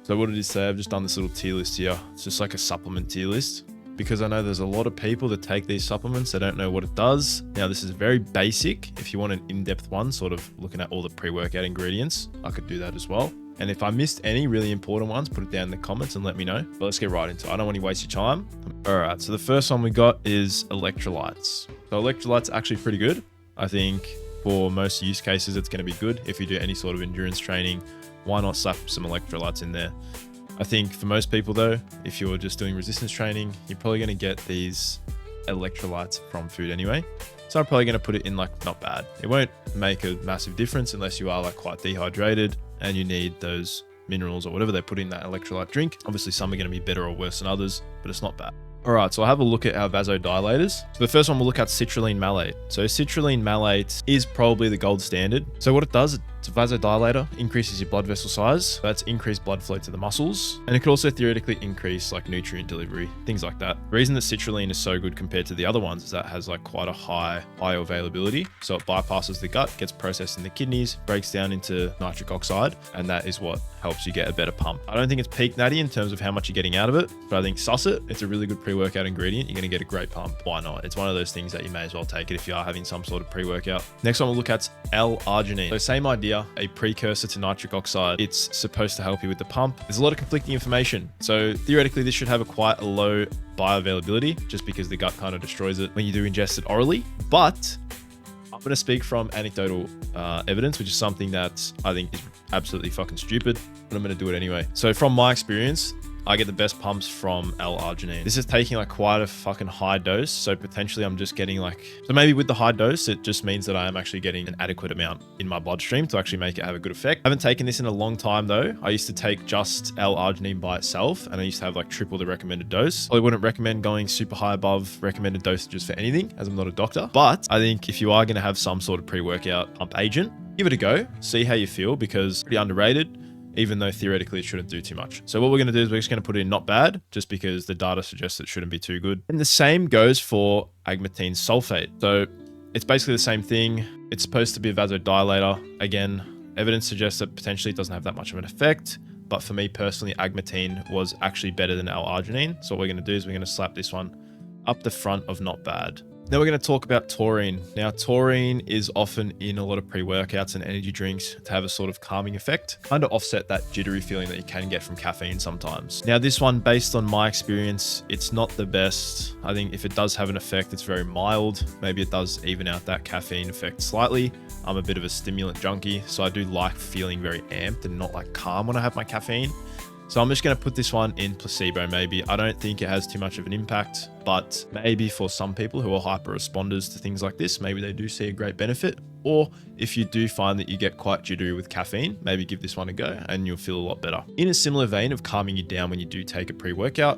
So what it is today, I've just done this little tier list here. It's just like a supplement tier list, because I know there's a lot of people that take these supplements. They don't know what it does. Now, this is very basic. If you want an in-depth one, sort of looking at all the pre-workout ingredients, I could do that as well. And if I missed any really important ones, put it down in the comments and let me know. But let's get right into it. I don't want to waste your time. All right, so the first one we got is electrolytes. So electrolytes are actually pretty good. I think for most use cases, it's going to be good. If you do any sort of endurance training, why not slap some electrolytes in there? I think for most people though, if you're just doing resistance training, you're probably going to get these electrolytes from food anyway. So I'm probably going to put it in like not bad. It won't make a massive difference unless you are like quite dehydrated and you need those minerals or whatever they put in that electrolyte drink. Obviously some are going to be better or worse than others, but it's not bad. All right, so I'll have a look at our vasodilators. So the first one we'll look at citrulline malate. So citrulline malate is probably the gold standard. So what it does, it's a vasodilator, increases your blood vessel size. So that's increased blood flow to the muscles. And it could also theoretically increase like nutrient delivery, things like that. The reason that citrulline is so good compared to the other ones is that it has like quite a high bioavailability. So it bypasses the gut, gets processed in the kidneys, breaks down into nitric oxide, and that is what helps you get a better pump. I don't think it's peak Natty in terms of how much you're getting out of it, but I think suss it. It's a really good pre-workout ingredient. You're going to get a great pump. Why not? It's one of those things that you may as well take it if you are having some sort of pre-workout. Next one we'll look at LArginine. So same idea, a precursor to nitric oxide. It's supposed to help you with the pump. There's a lot of conflicting information. So theoretically, this should have quite a low bioavailability just because the gut kind of destroys it when you do ingest it orally. But I'm going to speak from anecdotal evidence, which is something that I think is absolutely fucking stupid, but I'm going to do it anyway. So from my experience, I get the best pumps from LArginine. This is taking like quite a fucking high dose. So potentially I'm just getting like, so maybe with the high dose, it just means that I am actually getting an adequate amount in my bloodstream to actually make it have a good effect. I haven't taken this in a long time though. I used to take just LArginine by itself and I used to have like triple the recommended dose. I wouldn't recommend going super high above recommended dosages for anything as I'm not a doctor. But I think if you are going to have some sort of pre-workout pump agent, give it a go, see how you feel, because it's pretty underrated, even though theoretically it shouldn't do too much. So what we're going to do is we're just going to put it in not bad, just because the data suggests it shouldn't be too good. And the same goes for Agmatine Sulfate. So it's basically the same thing. It's supposed to be a vasodilator. Again, evidence suggests that potentially it doesn't have that much of an effect. But for me personally, Agmatine was actually better than L-arginine. So what we're going to do is we're going to slap this one up the front of not bad. Now we're going to talk about taurine. Now taurine is often in a lot of pre-workouts and energy drinks to have a sort of calming effect, kind of offset that jittery feeling that you can get from caffeine sometimes. Now this one, based on my experience, it's not the best. I think if it does have an effect, it's very mild. Maybe it does even out that caffeine effect slightly. I'm a bit of a stimulant junkie, so I do like feeling very amped and not like calm when I have my caffeine. So I'm just going to put this one in placebo maybe. I don't think it has too much of an impact, but maybe for some people who are hyper responders to things like this, maybe they do see a great benefit. Or if you do find that you get quite jittery with caffeine, maybe give this one a go and you'll feel a lot better. In a similar vein of calming you down when you do take a pre-workout,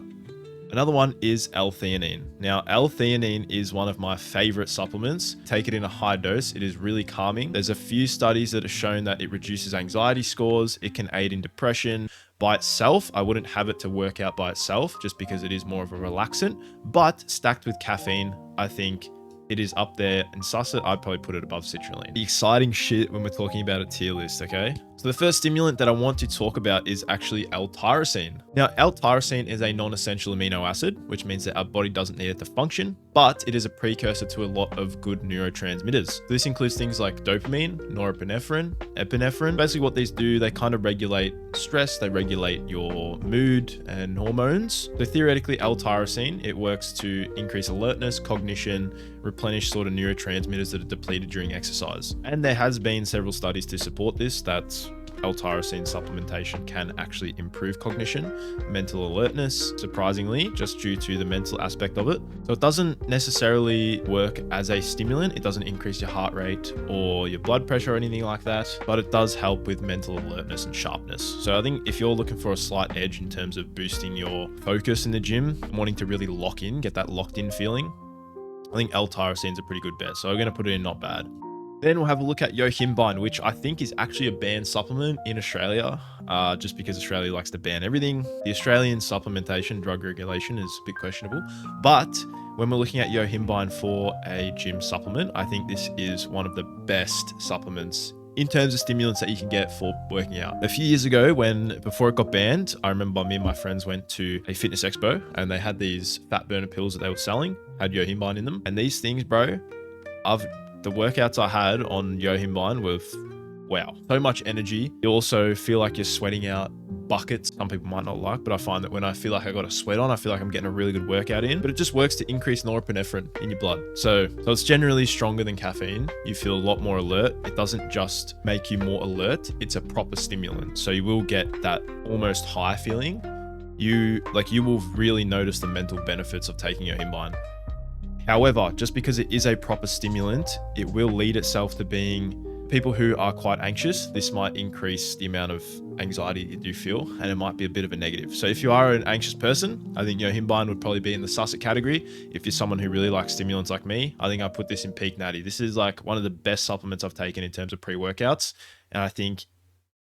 another one is Eltheanine. Now, Eltheanine is one of my favorite supplements. Take it in a high dose. It is really calming. There's a few studies that have shown that it reduces anxiety scores. It can aid in depression. By itself, I wouldn't have it to work out by itself just because it is more of a relaxant, but stacked with caffeine, I think it is up there, and suss it, I'd probably put it above citrulline. The exciting shit when we're talking about a tier list, okay? So the first stimulant that I want to talk about is actually L-tyrosine. Now, L-tyrosine is a non-essential amino acid, which means that our body doesn't need it to function, but it is a precursor to a lot of good neurotransmitters. So this includes things like dopamine, norepinephrine, epinephrine. Basically what these do, they kind of regulate stress, they regulate your mood and hormones. So theoretically, L-tyrosine, it works to increase alertness, cognition, replenish sort of neurotransmitters that are depleted during exercise. And there has been several studies to support this, that L-tyrosine supplementation can actually improve cognition, mental alertness, surprisingly, just due to the mental aspect of it. So it doesn't necessarily work as a stimulant. It doesn't increase your heart rate or your blood pressure or anything like that, but it does help with mental alertness and sharpness. So I think if you're looking for a slight edge in terms of boosting your focus in the gym, wanting to really lock in, get that locked in feeling, I think L-tyrosine is a pretty good bet. So I'm going to put it in not bad. Then we'll have a look at Yohimin, which I think is actually a banned supplement in Australia, just because Australia likes to ban everything. The Australian supplementation drug regulation is a bit questionable, but when we're looking at Yohimin for a gym supplement, I think this is one of the best supplements in terms of stimulants that you can get for working out. A few years ago, before it got banned, I remember me and my friends went to a fitness expo and they had these fat burner pills that they were selling, had Yohimin in them. And these things, bro, the workouts I had on Yohimin were wow, so much energy. You also feel like you're sweating out buckets. Some people might not like, but I find that when I feel like I got a sweat on, I feel like I'm getting a really good workout in. But it just works to increase norepinephrine in your blood. So it's generally stronger than caffeine. You feel a lot more alert. It doesn't just make you more alert, it's a proper stimulant. So you will get that almost high feeling. You will really notice the mental benefits of taking Yohimin. However, just because it is a proper stimulant, it will lead itself to being people who are quite anxious. This might increase the amount of anxiety you do feel, and it might be a bit of a negative. So if you are an anxious person, I think Yohimin would probably be in the Susset category. If you're someone who really likes stimulants like me, I think I put this in peak Natty. This is like one of the best supplements I've taken in terms of pre-workouts. And I think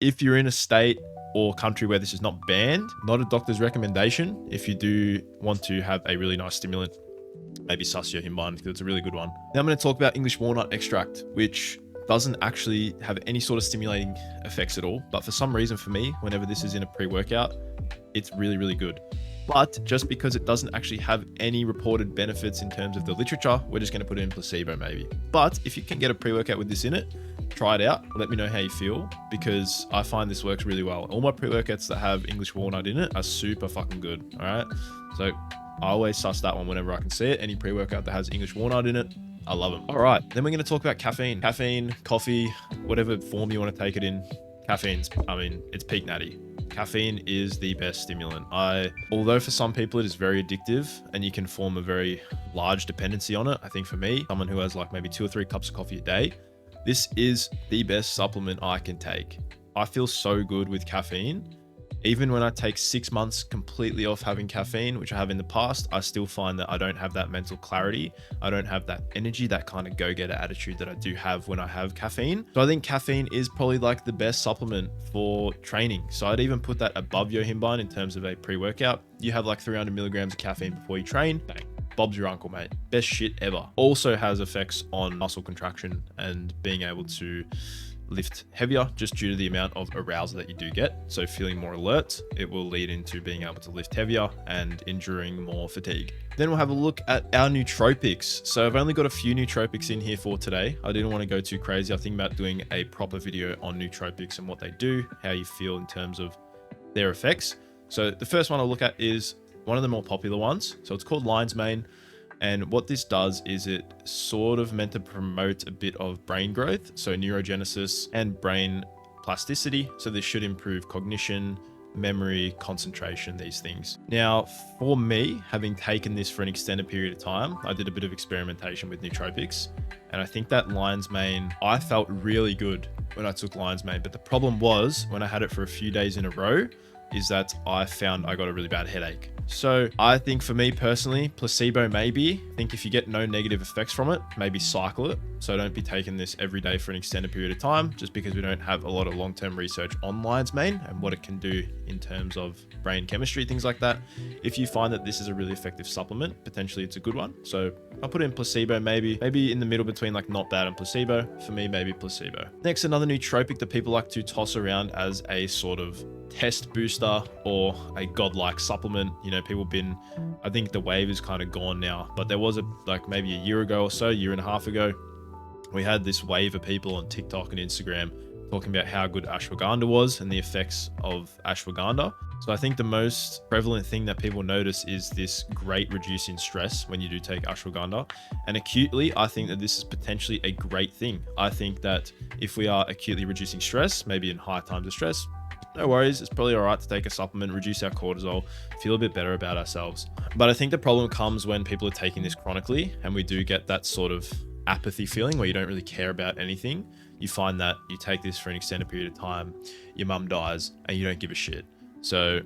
if you're in a state or country where this is not banned, not a doctor's recommendation, if you do want to have a really nice stimulant, maybe sus Yohimin, because it's a really good one. Now I'm going to talk about English walnut extract, which doesn't actually have any sort of stimulating effects at all. But for some reason for me, whenever this is in a pre-workout, it's really, really good. But just because it doesn't actually have any reported benefits in terms of the literature, we're just going to put it in placebo maybe. But if you can get a pre-workout with this in it, try it out. Let me know how you feel, because I find this works really well. All my pre-workouts that have English walnut in it are super fucking good. All right. So I always suss that one whenever I can see it. Any pre-workout that has English walnut in it, I love them. All right, then we're going to talk about caffeine. Caffeine, coffee, whatever form you want to take it in. It's peak Natty. Caffeine is the best stimulant. Although for some people it is very addictive and you can form a very large dependency on it, I think for me, someone who has like maybe 2 or 3 cups of coffee a day, this is the best supplement I can take. I feel so good with caffeine. Even when I take 6 months completely off having caffeine, which I have in the past, I still find that I don't have that mental clarity. I don't have that energy, that kind of go-getter attitude that I do have when I have caffeine. So I think caffeine is probably like the best supplement for training. So I'd even put that above Yohimin in terms of a pre-workout. You have like 300 milligrams of caffeine before you train. Bang. Bob's your uncle, mate. Best shit ever. Also has effects on muscle contraction and being able to lift heavier just due to the amount of arousal that you do get. So feeling more alert, it will lead into being able to lift heavier and enduring more fatigue. Then we'll have a look at our nootropics. So I've only got a few nootropics in here for today. I didn't want to go too crazy. I think about doing a proper video on nootropics and what they do, how you feel in terms of their effects. So the first one I'll look at is one of the more popular ones. So it's called Lion's Mane. And what this does is it sort of meant to promote a bit of brain growth, so neurogenesis and brain plasticity. So this should improve cognition, memory, concentration, these things. Now, for me, having taken this for an extended period of time, I did a bit of experimentation with nootropics. And I think that Lion's Mane, I felt really good when I took Lion's Mane. But the problem was when I had it for a few days in a row, is that I found I got a really bad headache. So I think for me personally, placebo maybe. I think if you get no negative effects from it, maybe cycle it. So don't be taking this every day for an extended period of time, just because we don't have a lot of long-term research on Lion's Mane and what it can do in terms of brain chemistry, things like that. If you find that this is a really effective supplement, potentially it's a good one. So I'll put in placebo maybe in the middle between like not bad and placebo. For me, maybe placebo. Next, another nootropic that people like to toss around as a sort of test booster or a godlike supplement. You know, I think the wave is kind of gone now, but there was maybe a year ago or so, year and a half ago, we had this wave of people on TikTok and Instagram talking about how good ashwagandha was and the effects of ashwagandha. So I think the most prevalent thing that people notice is this great reducing stress when you do take ashwagandha. And acutely, I think that this is potentially a great thing. I think that if we are acutely reducing stress, maybe in high times of stress, no worries, it's probably all right to take a supplement, reduce our cortisol, feel a bit better about ourselves. But I think the problem comes when people are taking this chronically and we do get that sort of apathy feeling where you don't really care about anything. You find that you take this for an extended period of time, your mum dies and you don't give a shit. So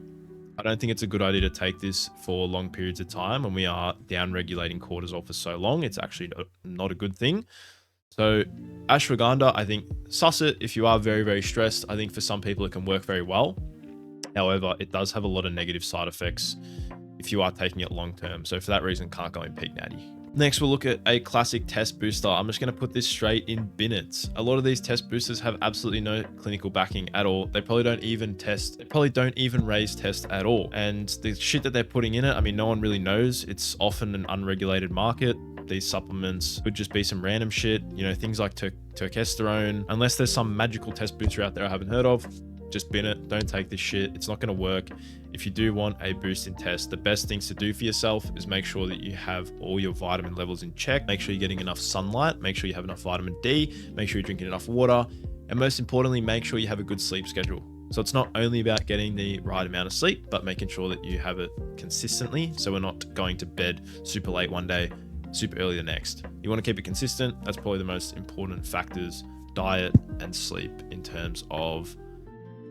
I don't think it's a good idea to take this for long periods of time when we are down regulating cortisol for so long. It's actually not a good thing. So ashwagandha, I think suss it if you are very, very stressed. I think for some people it can work very well. However, it does have a lot of negative side effects if you are taking it long term. So for that reason, can't go in peak Natty. Next, we'll look at a classic test booster. I'm just going to put this straight in Bennett's. A lot of these test boosters have absolutely no clinical backing at all. They probably don't even test. They probably don't even raise tests at all. And the shit that they're putting in it, I mean, no one really knows. It's often an unregulated market. These supplements could just be some random shit, you know, things like testosterone. Unless there's some magical test booster out there I haven't heard of, just bin it. Don't take this shit. It's not going to work. If you do want a boost in test, the best things to do for yourself is make sure that you have all your vitamin levels in check. Make sure you're getting enough sunlight. Make sure you have enough vitamin D. Make sure you're drinking enough water. And most importantly, make sure you have a good sleep schedule. So it's not only about getting the right amount of sleep, but making sure that you have it consistently. So we're not going to bed super late one day, super early the next. You want to keep it consistent. That's probably the most important factors, diet and sleep, in terms of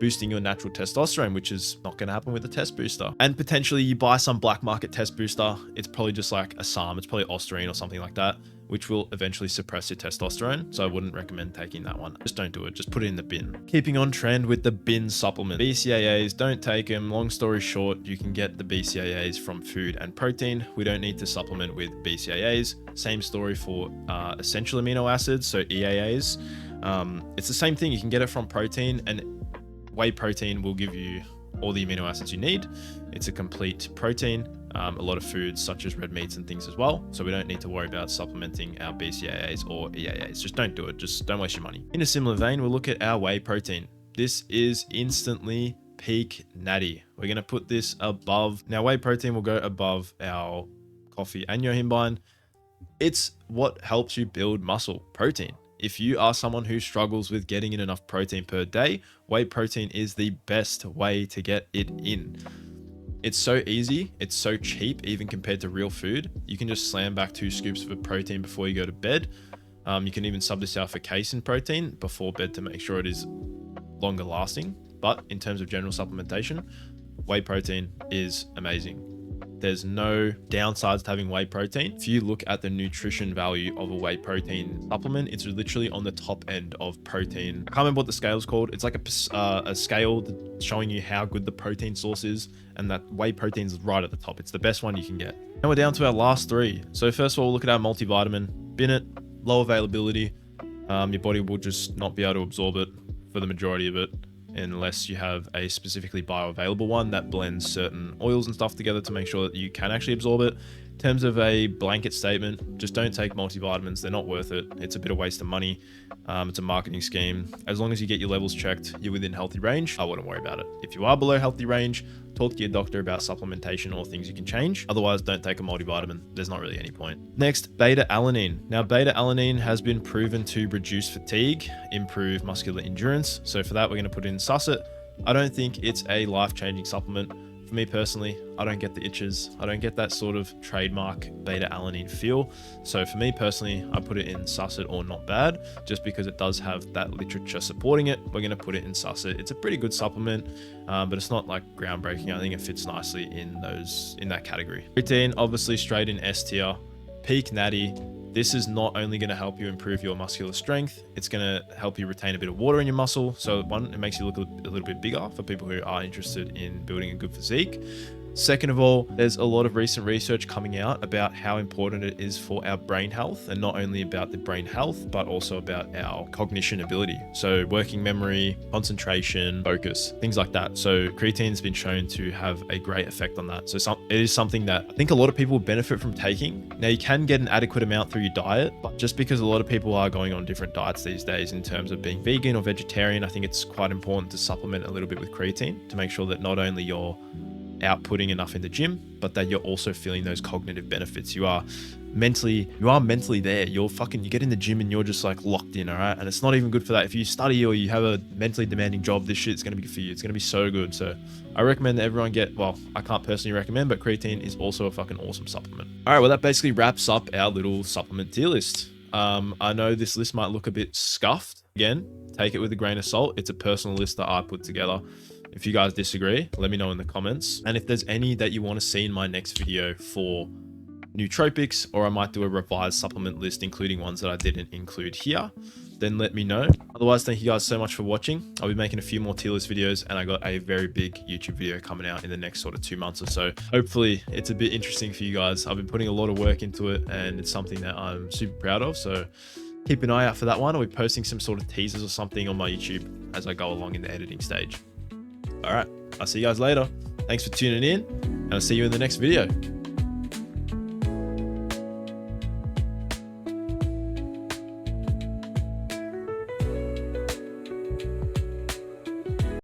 boosting your natural testosterone, which is not going to happen with a test booster. And potentially you buy some black market test booster. It's probably just like a SARM. It's probably Ostarine or something like that, which will eventually suppress your testosterone. So I wouldn't recommend taking that one. Just don't do it. Just put it in the bin. Keeping on trend with the bin supplement. BCAAs, don't take them. Long story short, you can get the BCAAs from food and protein. We don't need to supplement with BCAAs. Same story for essential amino acids, so EAAs. It's the same thing. You can get it from protein, and Whey Protein will give you all the amino acids you need. It's a complete protein. A lot of foods such as red meats and things as well. So we don't need to worry about supplementing our BCAAs or EAAs. Just don't do it. Just don't waste your money. In a similar vein, we'll look at our Whey Protein. This is instantly peak Natty. We're going to put this above. Now, Whey Protein will go above our coffee and Yohimin. It's what helps you build muscle, protein. If you are someone who struggles with getting in enough protein per day, Whey Protein is the best way to get it in. It's so easy. It's so cheap, even compared to real food. You can just slam back 2 scoops of a protein before you go to bed. You can even sub this out for casein protein before bed to make sure it is longer lasting. But in terms of general supplementation, Whey Protein is amazing. There's no downsides to having whey protein. If you look at the nutrition value of a whey protein supplement, it's literally on the top end of protein. I can't remember what the scale is called. It's like a scale showing you how good the protein source is, and that whey protein is right at the top. It's the best one you can get. Now we're down to our last 3. So first of all, we'll look at our multivitamin. Bin it, low availability. Your body will just not be able to absorb it for the majority of it, unless you have a specifically bioavailable one that blends certain oils and stuff together to make sure that you can actually absorb it. In terms of a blanket statement, just don't take multivitamins. They're not worth it. It's a bit of waste of money. It's a marketing scheme. As long as you get your levels checked, you're within healthy range, I wouldn't worry about it. If you are below healthy range, talk to your doctor about supplementation or things you can change. Otherwise, don't take a multivitamin. There's not really any point. Next, BetaAlanine. Now, BetaAlanine has been proven to reduce fatigue, improve muscular endurance. So for that, we're going to put in Sustans. I don't think it's a life-changing supplement. For me personally, I don't get the itches. I don't get that sort of trademark BetaAlanine feel. So for me personally, I put it in Sustans or not bad, just because it does have that literature supporting it. We're going to put it in Sustans. It's a pretty good supplement, but it's not like groundbreaking. I think it fits nicely in that category. Creatine, obviously straight in S tier. Peak Natty. This is not only going to help you improve your muscular strength, it's going to help you retain a bit of water in your muscle. So one, it makes you look a little bit bigger for people who are interested in building a good physique. Second of all, there's a lot of recent research coming out about how important it is for our brain health, and not only about the brain health, but also about our cognition ability. So working memory, concentration, focus, things like that. So creatine's been shown to have a great effect on that. So it is something that I think a lot of people benefit from taking. Now you can get an adequate amount through your diet, but just because a lot of people are going on different diets these days in terms of being vegan or vegetarian, I think it's quite important to supplement a little bit with creatine to make sure that not only you're outputting enough in the gym, but that you're also feeling those cognitive benefits. You are mentally there. You get in the gym and you're just like locked in, all right? And it's not even good for that. If you study or you have a mentally demanding job, this shit's going to be good for you. It's going to be so good. So I recommend that everyone I can't personally recommend, but creatine is also a fucking awesome supplement. All right, well, that basically wraps up our little supplement tier list. I know this list might look a bit scuffed. Again, take it with a grain of salt. It's a personal list that I put together. If you guys disagree, let me know in the comments. And if there's any that you want to see in my next video for nootropics, or I might do a revised supplement list, including ones that I didn't include here, then let me know. Otherwise, thank you guys so much for watching. I'll be making a few more tier list videos, and I got a very big YouTube video coming out in the next sort of 2 months or so. Hopefully it's a bit interesting for you guys. I've been putting a lot of work into it, and it's something that I'm super proud of. So keep an eye out for that one. I'll be posting some sort of teasers or something on my YouTube as I go along in the editing stage. All right, I'll see you guys later. Thanks for tuning in, and I'll see you in the next video.